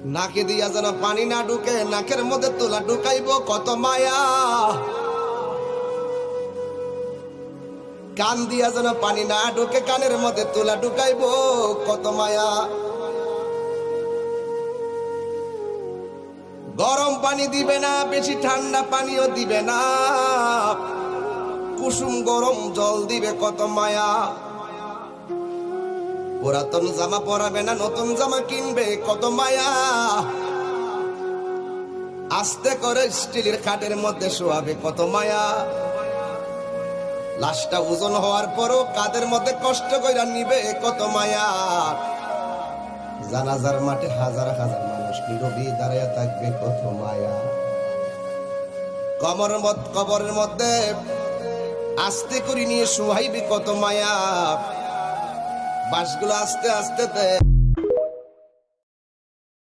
নাকে দিয়া যেন পানি না ঢুকে, নাকের মধ্যে তুলা ঢুকাইব কত মায়া। কান দিয়া যেন পানি না ঢুকে, কানের মধ্যে তুলা ঢুকাইব কত মায়া। গরম পানি দিবে না, বেশি ঠান্ডা পানিও দিবে না, কুসুম গরম জল দিবে কত মায়া। পুরাতন জামা পরাবে না, নতুন জামা কিনবে কত মায়া। আস্তে করে স্টিলের খাটের মধ্যে শোয়াবে কত মায়া। লাশটা ওজন হওয়ার পরও কাদের মধ্যে কষ্ট কইরা নিবে কত মায়া। জানাজার মাঠে হাজার হাজার মানুষ নীরবে দাঁড়িয়ে থাকবে কত মায়া। কবরের মধ্যে আস্তে করে নিয়ে শোয়াইবে কত মায়া। বাঁশগুলো আস্তে আস্তে